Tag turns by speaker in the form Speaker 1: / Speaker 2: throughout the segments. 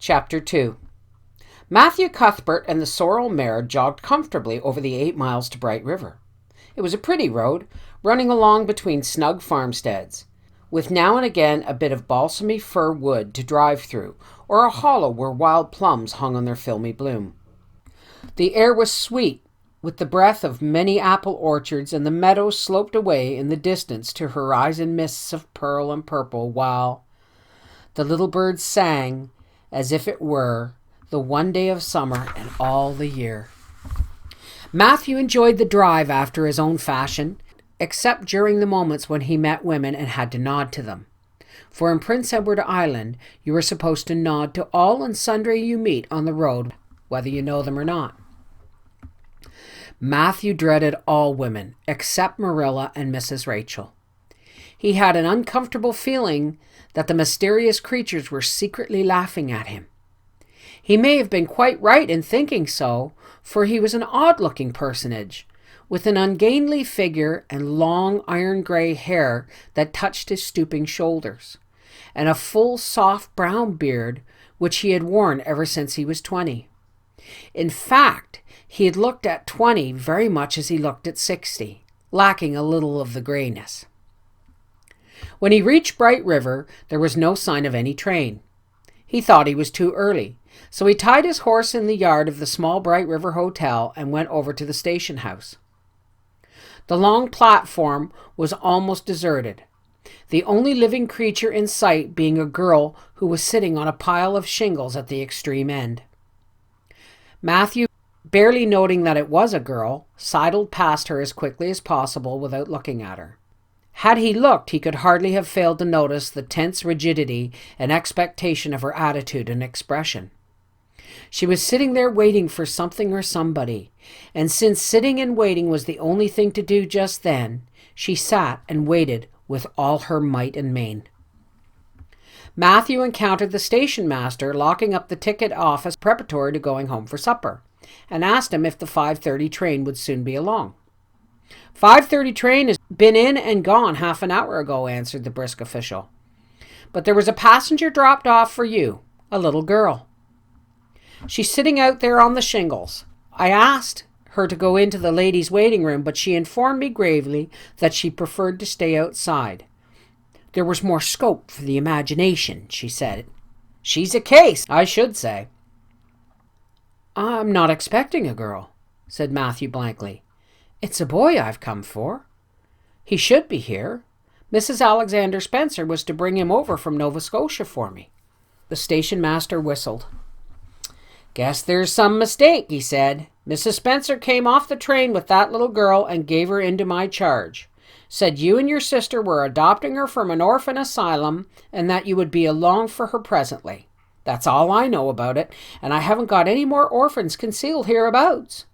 Speaker 1: Chapter 2. Matthew Cuthbert and the sorrel mare jogged comfortably over the 8 miles to Bright River. It was a pretty road, running along between snug farmsteads, with now and again a bit of balsamy fir wood to drive through, or a hollow where wild plums hung on their filmy bloom. The air was sweet, with the breath of many apple orchards, and the meadows sloped away in the distance to horizon mists of pearl and purple, while the little birds sang as if it were the one day of summer and all the year. Matthew enjoyed the drive after his own fashion, except during the moments when he met women and had to nod to them. For in Prince Edward Island, you are supposed to nod to all and sundry you meet on the road, whether you know them or not. Matthew dreaded all women, except Marilla and Mrs. Rachel. He had an uncomfortable feeling that the mysterious creatures were secretly laughing at him. He may have been quite right in thinking so, for he was an odd-looking personage, with an ungainly figure and long iron-gray hair that touched his stooping shoulders, and a full, soft brown beard which he had worn ever since he was 20. In fact, he had looked at 20 very much as he looked at 60, lacking a little of the grayness. When he reached Bright River, there was no sign of any train. He thought he was too early, so he tied his horse in the yard of the small Bright River Hotel and went over to the station house. The long platform was almost deserted, the only living creature in sight being a girl who was sitting on a pile of shingles at the extreme end. Matthew, barely noting that it was a girl, sidled past her as quickly as possible without looking at her. Had he looked, he could hardly have failed to notice the tense rigidity and expectation of her attitude and expression. She was sitting there waiting for something or somebody, and since sitting and waiting was the only thing to do just then, she sat and waited with all her might and main. Matthew encountered the station master locking up the ticket office preparatory to going home for supper, and asked him if the 5:30 train would soon be along. 5:30 train has been in and gone half an hour ago, answered the brisk official. But there was a passenger dropped off for you, a little girl. She's sitting out there on the shingles. I asked her to go into the ladies' waiting room, but she informed me gravely that she preferred to stay outside. There was more scope for the imagination, she said. She's a case, I should say. I'm not expecting a girl, said Matthew blankly. It's a boy I've come for. He should be here. Mrs. Alexander Spencer was to bring him over from Nova Scotia for me. The station master whistled. Guess there's some mistake, he said. Mrs. Spencer came off the train with that little girl and gave her into my charge. Said you and your sister were adopting her from an orphan asylum and that you would be along for her presently. That's all I know about it, and I haven't got any more orphans concealed hereabouts.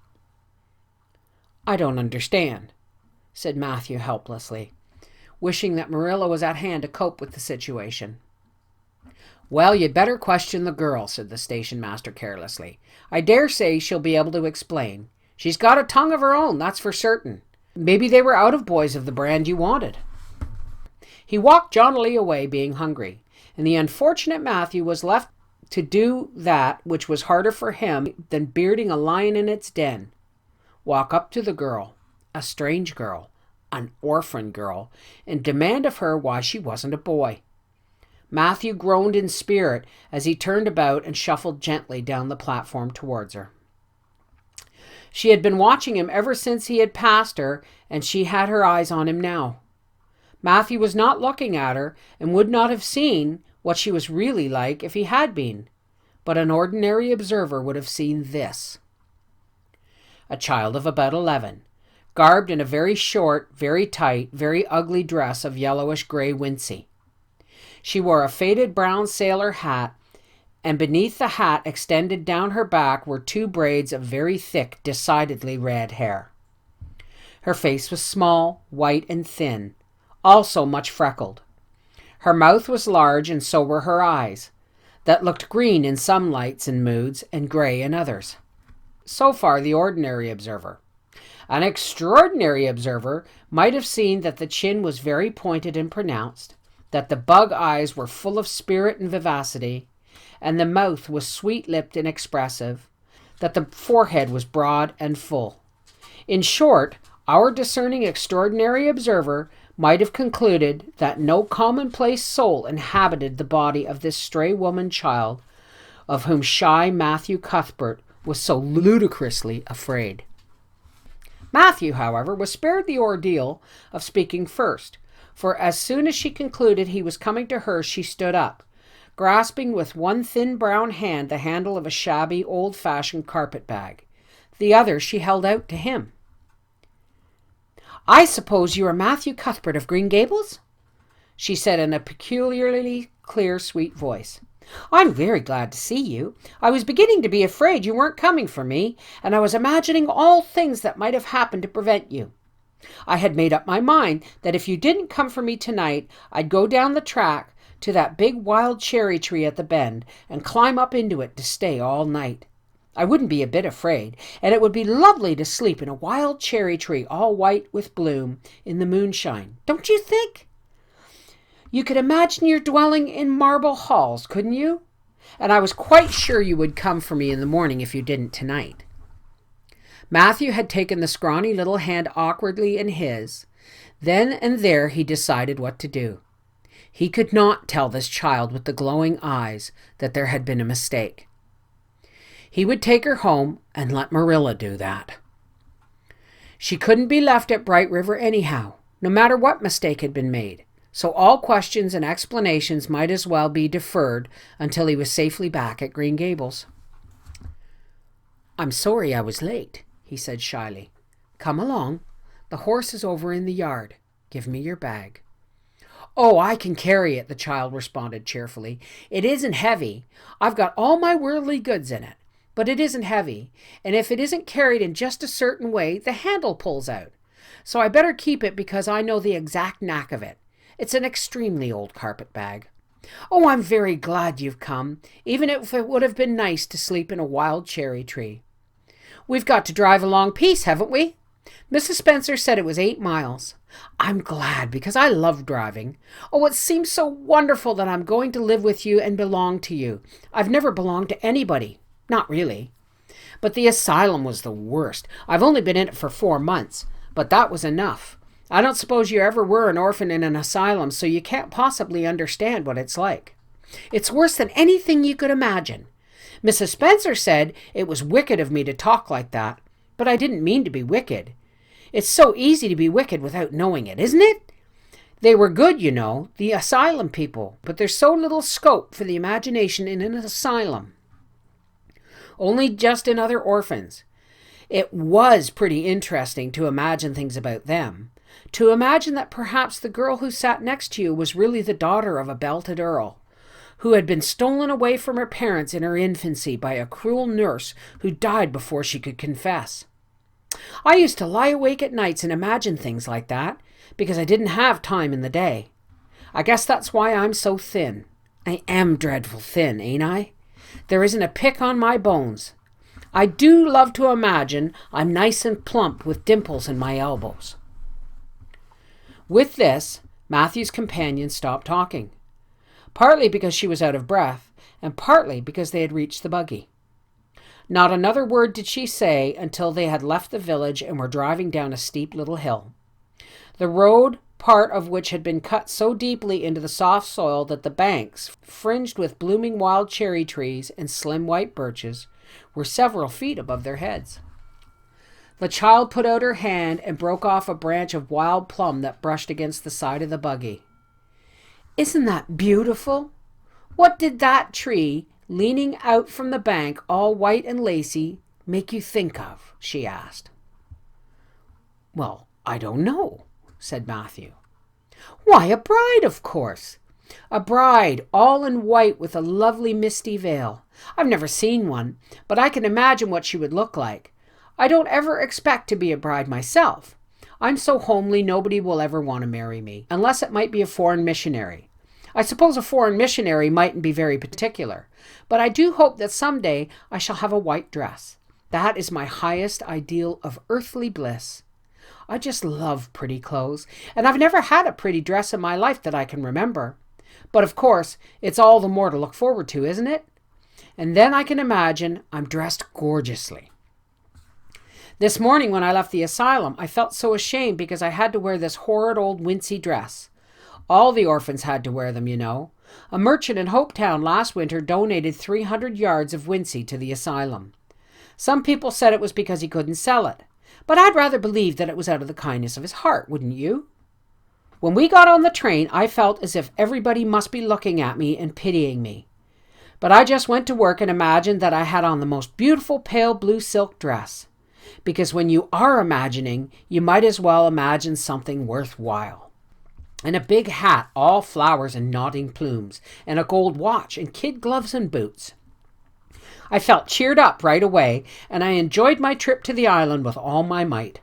Speaker 1: I don't understand, said Matthew helplessly, wishing that Marilla was at hand to cope with the situation. Well, you'd better question the girl, said the station master carelessly. I dare say she'll be able to explain. She's got a tongue of her own, that's for certain. Maybe they were out of boys of the brand you wanted. He walked jauntily away, being hungry, and the unfortunate Matthew was left to do that which was harder for him than bearding a lion in its den. Walk up to the girl, a strange girl, an orphan girl, and demand of her why she wasn't a boy. Matthew groaned in spirit as he turned about and shuffled gently down the platform towards her. She had been watching him ever since he had passed her, and she had her eyes on him now. Matthew was not looking at her and would not have seen what she was really like if he had been, but an ordinary observer would have seen this. A child of about 11, garbed in a very short, very tight, very ugly dress of yellowish-gray wincey. She wore a faded brown sailor hat, and beneath the hat extended down her back were 2 braids of very thick, decidedly red hair. Her face was small, white, and thin, also much freckled. Her mouth was large, and so were her eyes, that looked green in some lights and moods, and gray in others. So far the ordinary observer. An extraordinary observer might have seen that the chin was very pointed and pronounced, that the bug eyes were full of spirit and vivacity, and the mouth was sweet-lipped and expressive, that the forehead was broad and full. In short, our discerning extraordinary observer might have concluded that no commonplace soul inhabited the body of this stray woman-child of whom shy Matthew Cuthbert was so ludicrously afraid. Matthew, however, was spared the ordeal of speaking first, for as soon as she concluded he was coming to her, she stood up, grasping with one thin brown hand the handle of a shabby, old-fashioned carpet-bag. The other she held out to him. "I suppose you are Matthew Cuthbert of Green Gables?" she said in a peculiarly clear, sweet voice. "I'm very glad to see you. I was beginning to be afraid you weren't coming for me, and I was imagining all things that might have happened to prevent you. I had made up my mind that if you didn't come for me tonight, I'd go down the track to that big wild cherry tree at the bend and climb up into it to stay all night. I wouldn't be a bit afraid, and it would be lovely to sleep in a wild cherry tree all white with bloom in the moonshine, don't you think? You could imagine your dwelling in marble halls, couldn't you? And I was quite sure you would come for me in the morning if you didn't tonight." Matthew had taken the scrawny little hand awkwardly in his. Then and there he decided what to do. He could not tell this child with the glowing eyes that there had been a mistake. He would take her home and let Marilla do that. She couldn't be left at Bright River anyhow, no matter what mistake had been made, so all questions and explanations might as well be deferred until he was safely back at Green Gables. "I'm sorry I was late," he said shyly. "Come along. The horse is over in the yard. Give me your bag." "Oh, I can carry it," the child responded cheerfully. "It isn't heavy. I've got all my worldly goods in it. But it isn't heavy, and if it isn't carried in just a certain way, the handle pulls out. So I better keep it because I know the exact knack of it. It's an extremely old carpet bag. Oh, I'm very glad you've come, even if it would have been nice to sleep in a wild cherry tree. We've got to drive a long piece, haven't we? Mrs. Spencer said it was 8 miles. I'm glad because I love driving. Oh, it seems so wonderful that I'm going to live with you and belong to you. I've never belonged to anybody. Not really. But the asylum was the worst. I've only been in it for 4 months, but that was enough. I don't suppose you ever were an orphan in an asylum, so you can't possibly understand what it's like. It's worse than anything you could imagine. Mrs. Spencer said it was wicked of me to talk like that, but I didn't mean to be wicked. It's so easy to be wicked without knowing it, isn't it? They were good, you know, the asylum people, but there's so little scope for the imagination in an asylum. Only just in other orphans. It was pretty interesting to imagine things about them. To imagine that perhaps the girl who sat next to you was really the daughter of a belted earl, who had been stolen away from her parents in her infancy by a cruel nurse who died before she could confess. I used to lie awake at nights and imagine things like that, because I didn't have time in the day. I guess that's why I'm so thin. I am dreadful thin, ain't I? There isn't a pick on my bones. I do love to imagine I'm nice and plump with dimples in my elbows." With this, Matthew's companion stopped talking, partly because she was out of breath, and partly because they had reached the buggy. Not another word did she say until they had left the village and were driving down a steep little hill. The road, part of which had been cut so deeply into the soft soil that the banks, fringed with blooming wild cherry trees and slim white birches, were several feet above their heads. The child put out her hand and broke off a branch of wild plum that brushed against the side of the buggy. "Isn't that beautiful? What did that tree, leaning out from the bank, all white and lacy, make you think of?" she asked. "Well, I don't know," said Matthew. "Why, a bride, of course. A bride, all in white with a lovely misty veil. I've never seen one, but I can imagine what she would look like. I don't ever expect to be a bride myself. I'm so homely nobody will ever want to marry me, unless it might be a foreign missionary. I suppose a foreign missionary mightn't be very particular, but I do hope that someday I shall have a white dress. That is my highest ideal of earthly bliss. I just love pretty clothes, and I've never had a pretty dress in my life that I can remember. But of course, it's all the more to look forward to, isn't it? And then I can imagine I'm dressed gorgeously. This morning when I left the asylum, I felt so ashamed because I had to wear this horrid old wincey dress. All the orphans had to wear them, you know. A merchant in Hopetown last winter donated 300 yards of wincey to the asylum. Some people said it was because he couldn't sell it, but I'd rather believe that it was out of the kindness of his heart, wouldn't you? When we got on the train, I felt as if everybody must be looking at me and pitying me. But I just went to work and imagined that I had on the most beautiful pale blue silk dress. Because when you are imagining, you might as well imagine something worthwhile. And a big hat, all flowers and nodding plumes, and a gold watch, and kid gloves and boots. I felt cheered up right away, and I enjoyed my trip to the island with all my might.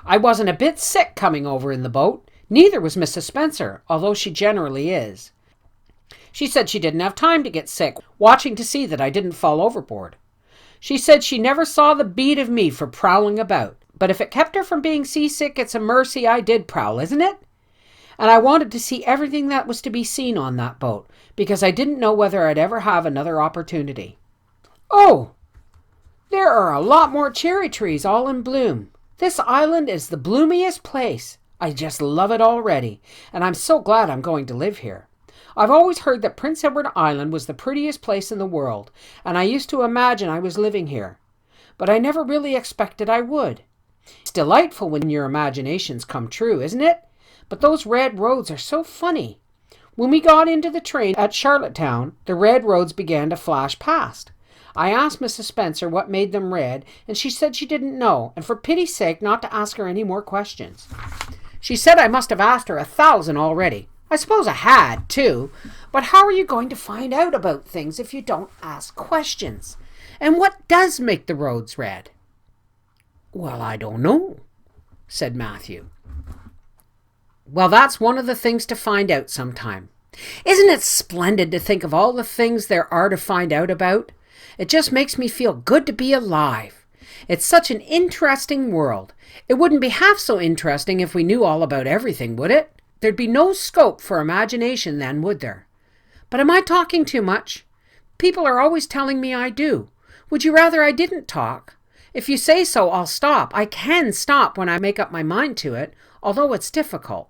Speaker 1: I wasn't a bit sick coming over in the boat. Neither was Mrs. Spencer, although she generally is. She said she didn't have time to get sick, watching to see that I didn't fall overboard. She said she never saw the beat of me for prowling about, but if it kept her from being seasick, it's a mercy I did prowl, isn't it? And I wanted to see everything that was to be seen on that boat, because I didn't know whether I'd ever have another opportunity. Oh, there are a lot more cherry trees all in bloom. This island is the bloomiest place. I just love it already, and I'm so glad I'm going to live here. I've always heard that Prince Edward Island was the prettiest place in the world, and I used to imagine I was living here. But I never really expected I would. It's delightful when your imaginations come true, isn't it? But those red roads are so funny. When we got into the train at Charlottetown, the red roads began to flash past. I asked Mrs. Spencer what made them red, and she said she didn't know, and for pity's sake not to ask her any more questions. She said I must have asked her 1,000 already. I suppose I had, too. But how are you going to find out about things if you don't ask questions? And what does make the roads red? Well, I don't know, said Matthew. Well, that's one of the things to find out sometime. Isn't it splendid to think of all the things there are to find out about? It just makes me feel good to be alive. It's such an interesting world. It wouldn't be half so interesting if we knew all about everything, would it? There'd be no scope for imagination then, would there? But am I talking too much? People are always telling me I do. Would you rather I didn't talk? If you say so, I'll stop. I can stop when I make up my mind to it, although it's difficult.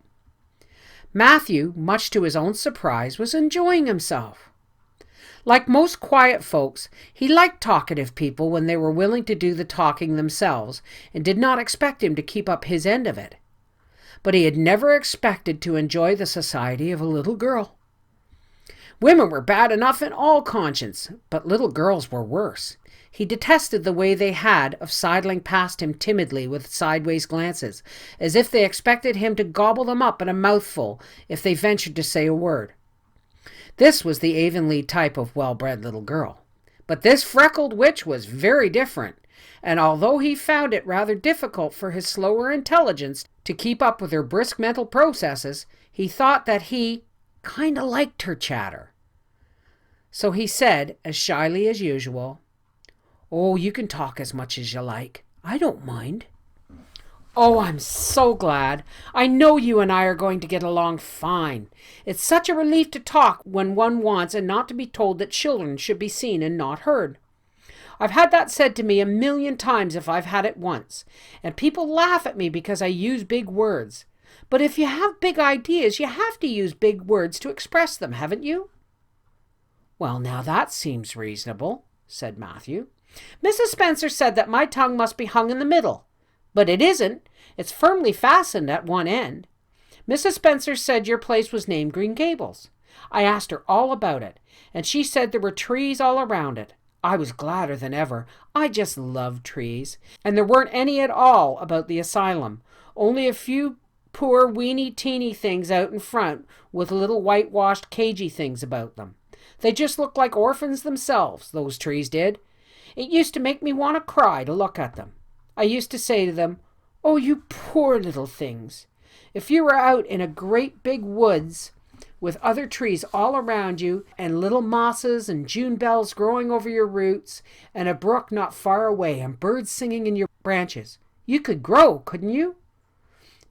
Speaker 1: Matthew, much to his own surprise, was enjoying himself. Like most quiet folks, he liked talkative people when they were willing to do the talking themselves and did not expect him to keep up his end of it. But he had never expected to enjoy the society of a little girl. Women were bad enough in all conscience, but little girls were worse. He detested the way they had of sidling past him timidly with sideways glances, as if they expected him to gobble them up in a mouthful if they ventured to say a word. This was the Avonlea type of well-bred little girl. But this freckled witch was very different, and although he found it rather difficult for his slower intelligence to keep up with her brisk mental processes, he thought that he kind of liked her chatter. So he said, as shyly as usual, "Oh, you can talk as much as you like. I don't mind." "Oh, I'm so glad. I know you and I are going to get along fine. It's such a relief to talk when one wants and not to be told that children should be seen and not heard. I've had that said to me 1,000,000 times if I've had it once, and people laugh at me because I use big words. But if you have big ideas, you have to use big words to express them, haven't you?" "Well, now that seems reasonable," said Matthew. "Mrs. Spencer said that my tongue must be hung in the middle. But it isn't. It's firmly fastened at one end. Mrs. Spencer said your place was named Green Gables. I asked her all about it, and she said there were trees all around it. I was gladder than ever. I just love trees. And there weren't any at all about the asylum, only a few poor weeny-teeny things out in front with little whitewashed cagey things about them. They just looked like orphans themselves, those trees did. It used to make me want to cry to look at them. I used to say to them, 'Oh, you poor little things. If you were out in a great big woods with other trees all around you and little mosses and June bells growing over your roots and a brook not far away and birds singing in your branches, you could grow, couldn't you?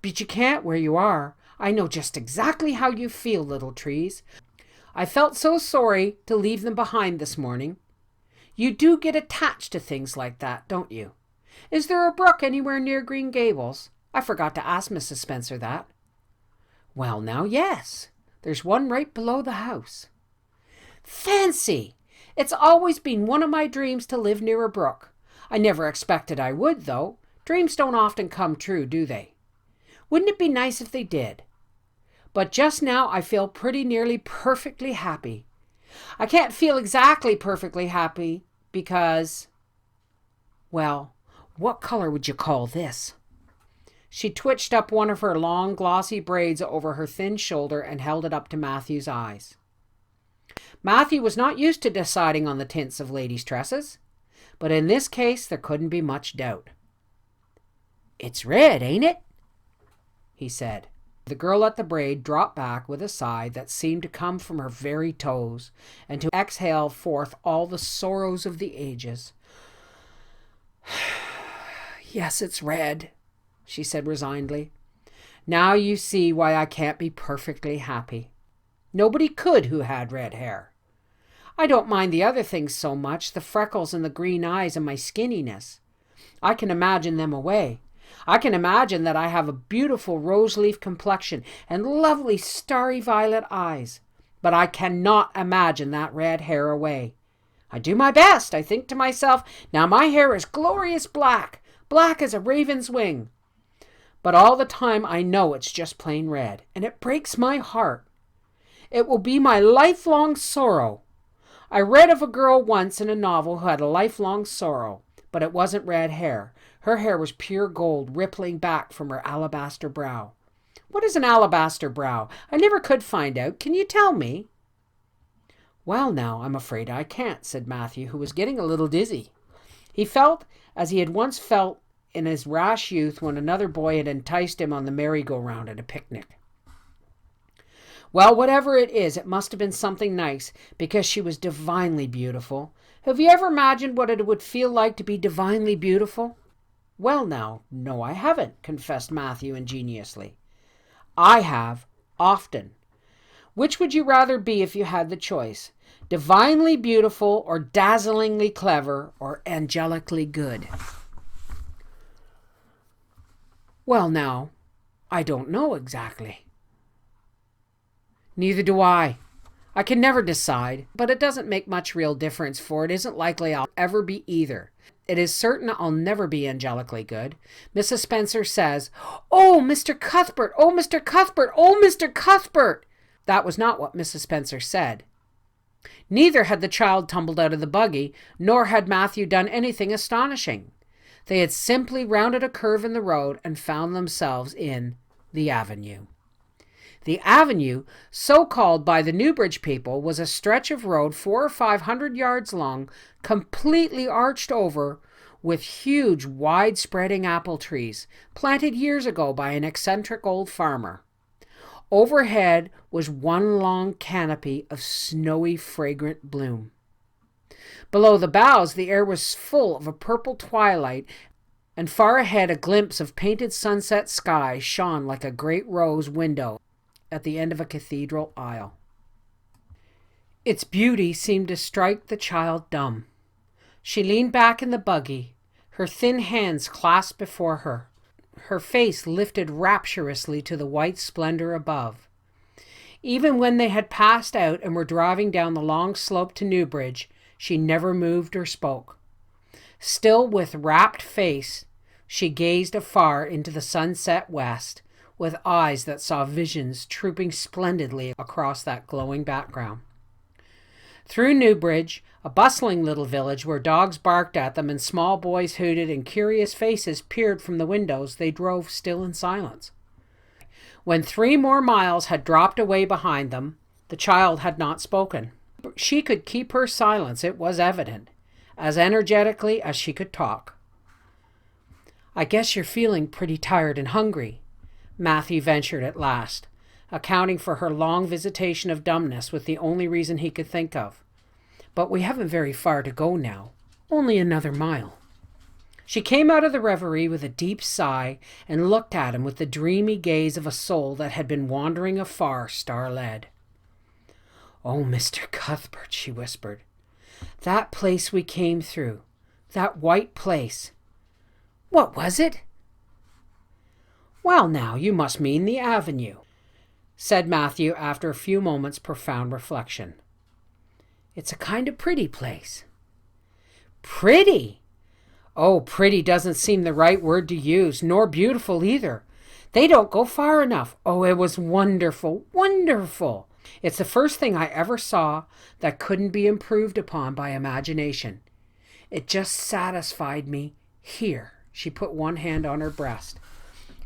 Speaker 1: But you can't where you are. I know just exactly how you feel, little trees. I felt so sorry to leave them behind this morning. You do get attached to things like that, don't you? Is there a brook anywhere near Green Gables? I forgot to ask Mrs. Spencer that. Well, now, yes. There's one right below the house. Fancy! It's always been one of my dreams to live near a brook. I never expected I would, though. Dreams don't often come true, do they? Wouldn't it be nice if they did? But just now I feel pretty nearly perfectly happy. I can't feel exactly perfectly happy because, well, what color would you call this? She twitched up one of her long, glossy braids over her thin shoulder and held it up to Matthew's eyes. Matthew was not used to deciding on the tints of ladies' tresses, but in this case there couldn't be much doubt. It's red, ain't it? He said. The girl at the braid dropped back with a sigh that seemed to come from her very toes and to exhale forth all the sorrows of the ages. Yes, it's red, she said resignedly. Now you see why I can't be perfectly happy. Nobody could who had red hair. I don't mind the other things so much, the freckles and the green eyes and my skinniness. I can imagine them away. I can imagine that I have a beautiful rose-leaf complexion and lovely starry violet eyes, but I cannot imagine that red hair away. I do my best. I think to myself, now my hair is glorious black, black as a raven's wing. But all the time I know it's just plain red, and it breaks my heart. It will be my lifelong sorrow. I read of a girl once in a novel who had a lifelong sorrow, but it wasn't red hair. Her hair was pure gold rippling back from her alabaster brow. What is an alabaster brow? I never could find out. Can you tell me? Well, now, I'm afraid I can't, said Matthew, who was getting a little dizzy. He felt as he had once felt in his rash youth when another boy had enticed him on the merry-go-round at a picnic. Well, whatever it is, it must have been something nice, because she was divinely beautiful. Have you ever imagined what it would feel like to be divinely beautiful? Well, now, no, I haven't, confessed Matthew ingenuously. I have, often. Which would you rather be if you had the choice? Divinely beautiful or dazzlingly clever or angelically good? Well, now, I don't know exactly. Neither do I. I can never decide, but it doesn't make much real difference, for it isn't likely I'll ever be either. It is certain I'll never be angelically good. Mrs. Spencer says, "Oh, Mr. Cuthbert! Oh, Mr. Cuthbert! Oh, Mr. Cuthbert!" That was not what Mrs. Spencer said. Neither had the child tumbled out of the buggy, nor had Matthew done anything astonishing. They had simply rounded a curve in the road and found themselves in the avenue. The avenue, so called by the Newbridge people, was a stretch of road 400 or 500 yards long, completely arched over with huge, wide-spreading apple trees, planted years ago by an eccentric old farmer. Overhead was one long canopy of snowy, fragrant bloom. Below the boughs, the air was full of a purple twilight, and far ahead a glimpse of painted sunset sky shone like a great rose window at the end of a cathedral aisle. Its beauty seemed to strike the child dumb. She leaned back in the buggy, her thin hands clasped before her, her face lifted rapturously to the white splendor above. Even when they had passed out and were driving down the long slope to Newbridge, she never moved or spoke. Still with rapt face, she gazed afar into the sunset west, with eyes that saw visions trooping splendidly across that glowing background. Through Newbridge, a bustling little village where dogs barked at them and small boys hooted and curious faces peered from the windows, they drove still in silence. When 3 more miles had dropped away behind them, the child had not spoken. She could keep her silence, it was evident, as energetically as she could talk. "I guess you're feeling pretty tired and hungry," Matthew ventured at last, accounting for her long visitation of dumbness with the only reason he could think of. "But we haven't very far to go now. Only another mile." She came out of the reverie with a deep sigh and looked at him with the dreamy gaze of a soul that had been wandering afar, star-led. "Oh, Mr. Cuthbert," she whispered, "that place we came through, that white place. What was it?" "Well, now, you must mean the avenue," said Matthew after a few moments' profound reflection. "It's a kind of pretty place." "Pretty? Oh, pretty doesn't seem the right word to use, nor beautiful either. They don't go far enough. Oh, it was wonderful, wonderful. It's the first thing I ever saw that couldn't be improved upon by imagination. It just satisfied me here." She put one hand on her breast.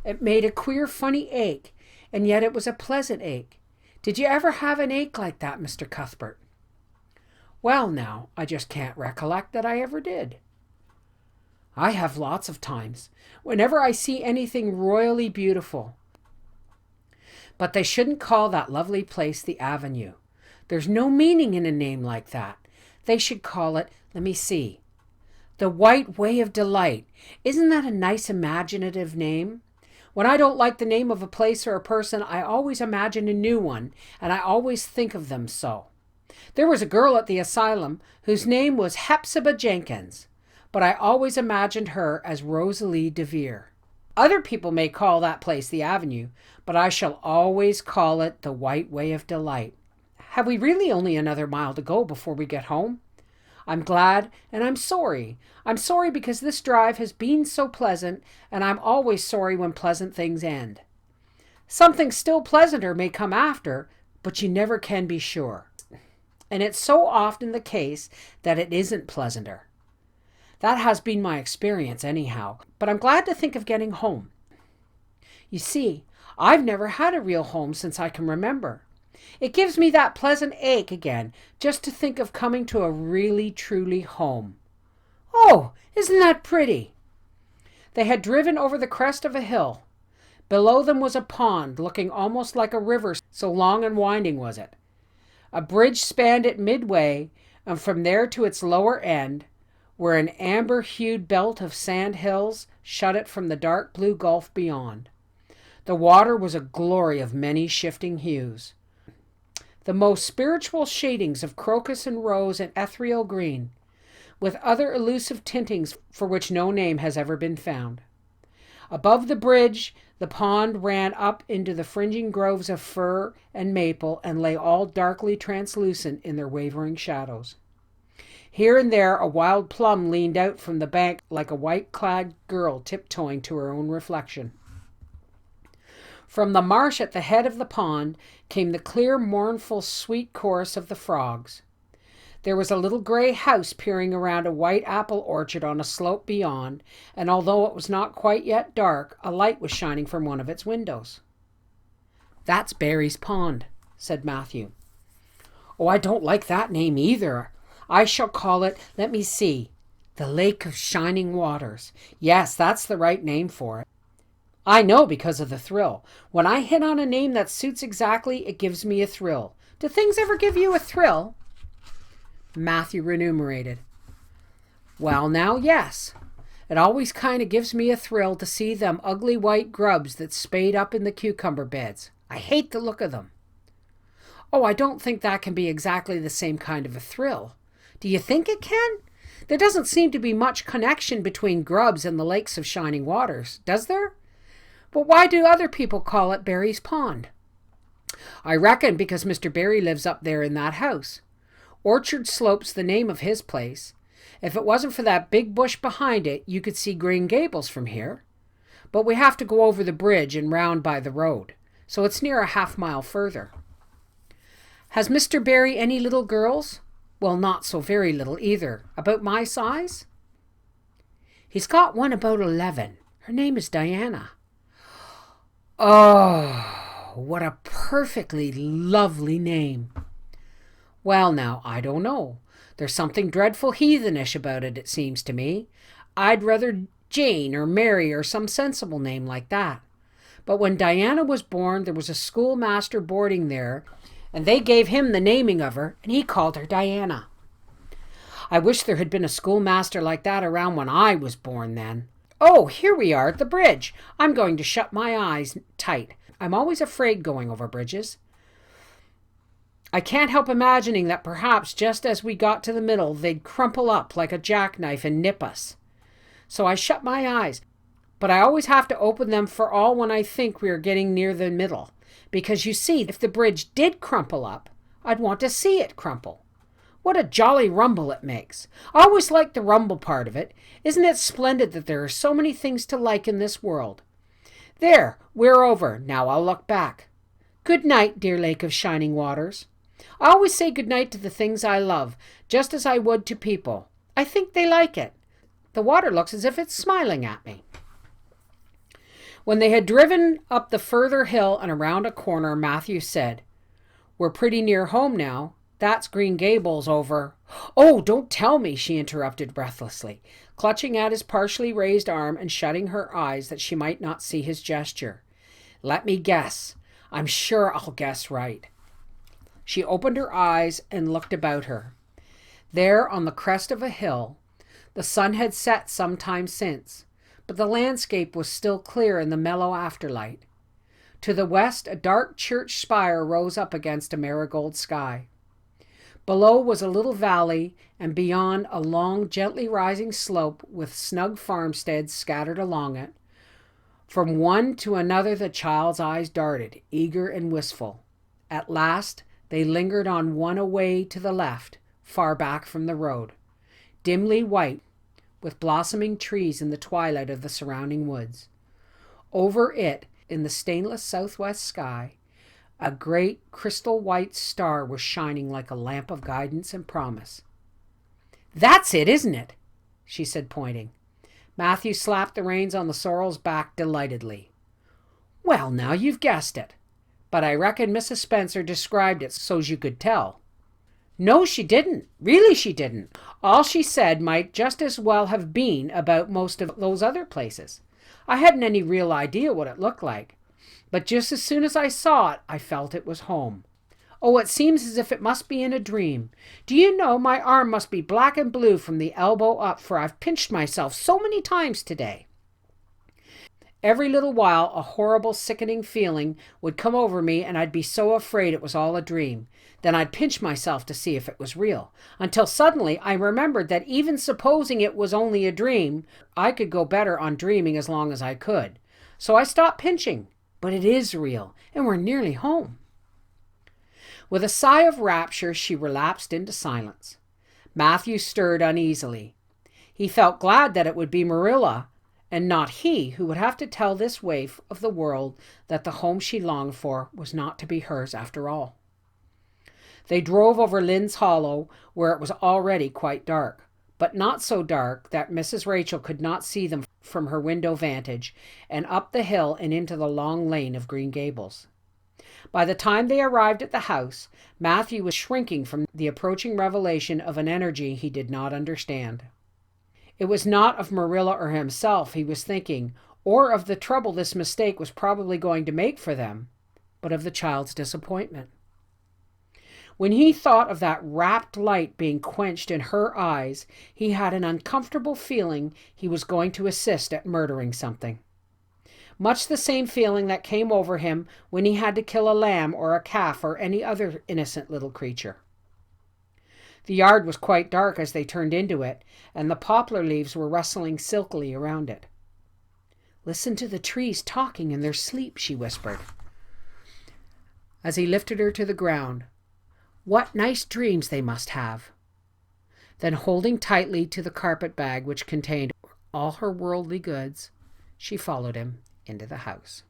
Speaker 1: "It made a queer, funny ache, and yet it was a pleasant ache. Did you ever have an ache like that, Mr. Cuthbert?" "Well, now, I just can't recollect that I ever did." "I have lots of times, whenever I see anything royally beautiful. But they shouldn't call that lovely place the Avenue. There's no meaning in a name like that. They should call it, let me see, the White Way of Delight. Isn't that a nice imaginative name? When I don't like the name of a place or a person, I always imagine a new one, and I always think of them so. There was a girl at the asylum whose name was Hepzibah Jenkins, but I always imagined her as Rosalie DeVere. Other people may call that place the Avenue, but I shall always call it the White Way of Delight. Have we really only another mile to go before we get home? I'm glad and I'm sorry. I'm sorry because this drive has been so pleasant, and I'm always sorry when pleasant things end. Something still pleasanter may come after, but you never can be sure. And it's so often the case that it isn't pleasanter. That has been my experience anyhow, but I'm glad to think of getting home. You see, I've never had a real home since I can remember. It gives me that pleasant ache again just to think of coming to a really, truly home. Oh, isn't that pretty?" They had driven over the crest of a hill. Below them was a pond looking almost like a river, so long and winding was it. A bridge spanned it midway, and from there to its lower end, where an amber-hued belt of sand hills shut it from the dark blue gulf beyond. The water was a glory of many shifting hues. The most spiritual shadings of crocus and rose and ethereal green, with other elusive tintings for which no name has ever been found. Above the bridge, the pond ran up into the fringing groves of fir and maple and lay all darkly translucent in their wavering shadows. Here and there a wild plum leaned out from the bank like a white-clad girl tiptoeing to her own reflection. From the marsh at the head of the pond came the clear, mournful, sweet chorus of the frogs. There was a little gray house peering around a white apple orchard on a slope beyond, and although it was not quite yet dark, a light was shining from one of its windows. "That's Barry's Pond," said Matthew. "Oh, I don't like that name either. I shall call it, let me see, the Lake of Shining Waters. Yes, that's the right name for it. I know because of the thrill. When I hit on a name that suits exactly, it gives me a thrill. Do things ever give you a thrill?" Matthew remunerated. "Well, now, yes. It always kind of gives me a thrill to see them ugly white grubs that spade up in the cucumber beds. I hate the look of them." "Oh, I don't think that can be exactly the same kind of a thrill. Do you think it can? There doesn't seem to be much connection between grubs and the lakes of shining waters, does there? But why do other people call it Barry's Pond?" "I reckon because Mr. Barry lives up there in that house. Orchard Slope's the name of his place. If it wasn't for that big bush behind it, you could see Green Gables from here. But we have to go over the bridge and round by the road, so it's near a half-mile further." "Has Mr. Barry any little girls? Well, not so very little either. About my size?" "He's got one about 11. Her name is Diana." "Oh, what a perfectly lovely name." "Well, now, I don't know. There's something dreadful heathenish about it, it seems to me. I'd rather Jane or Mary or some sensible name like that. But when Diana was born, there was a schoolmaster boarding there, and they gave him the naming of her, and he called her Diana. I wish there had been a schoolmaster like that around when I was born then. Oh, here we are at the bridge. I'm going to shut my eyes tight. I'm always afraid going over bridges. I can't help imagining that perhaps just as we got to the middle, they'd crumple up like a jackknife and nip us. So I shut my eyes, but I always have to open them for all when I think we are getting near the middle. Because you see, if the bridge did crumple up, I'd want to see it crumple. What a jolly rumble it makes. I always like the rumble part of it. Isn't it splendid that there are so many things to like in this world? There, we're over. Now I'll look back. Good night, dear lake of shining waters. I always say good night to the things I love, just as I would to people. I think they like it. The water looks as if it's smiling at me. When they had driven up the further hill and around a corner, Matthew said, "We're pretty near home now. That's Green Gables over." "Oh, don't tell me," she interrupted breathlessly, clutching at his partially raised arm and shutting her eyes that she might not see his gesture. "Let me guess. I'm sure I'll guess right." She opened her eyes and looked about her. There, on the crest of a hill, the sun had set some time since, but the landscape was still clear in the mellow afterlight. To the west, a dark church spire rose up against a marigold sky. Below was a little valley, and beyond a long, gently rising slope with snug farmsteads scattered along it. From one to another the child's eyes darted, eager and wistful. At last they lingered on one away to the left, far back from the road, dimly white, with blossoming trees in the twilight of the surrounding woods. Over it, in the stainless southwest sky, a great crystal white star was shining like a lamp of guidance and promise. "That's it, isn't it?" she said, pointing. Matthew slapped the reins on the sorrel's back delightedly. "Well, now you've guessed it. But I reckon Mrs. Spencer described it so's you could tell." "No, she didn't. Really, she didn't. All she said might just as well have been about most of those other places. I hadn't any real idea what it looked like. But just as soon as I saw it, I felt it was home. Oh, it seems as if it must be in a dream. Do you know, my arm must be black and blue from the elbow up, for I've pinched myself so many times today. Every little while a horrible, sickening feeling would come over me, and I'd be so afraid it was all a dream. Then I'd pinch myself to see if it was real, until suddenly I remembered that even supposing it was only a dream, I could go better on dreaming as long as I could. So I stopped pinching. But it is real, and we're nearly home." With a sigh of rapture, she relapsed into silence. Matthew stirred uneasily. He felt glad that it would be Marilla, and not he, who would have to tell this waif of the world that the home she longed for was not to be hers after all. They drove over Lynn's Hollow, where it was already quite dark, but not so dark that Mrs. Rachel could not see them from her window vantage, and up the hill and into the long lane of Green Gables. By the time they arrived at the house, Matthew was shrinking from the approaching revelation of an energy he did not understand. It was not of Marilla or himself he was thinking, or of the trouble this mistake was probably going to make for them, but of the child's disappointment. When he thought of that rapt light being quenched in her eyes, he had an uncomfortable feeling he was going to assist at murdering something. Much the same feeling that came over him when he had to kill a lamb or a calf or any other innocent little creature. The yard was quite dark as they turned into it, and the poplar leaves were rustling silkily around it. "Listen to the trees talking in their sleep," she whispered, as he lifted her to the ground. "What nice dreams they must have." Then, holding tightly to the carpet bag which contained all her worldly goods, she followed him into the house.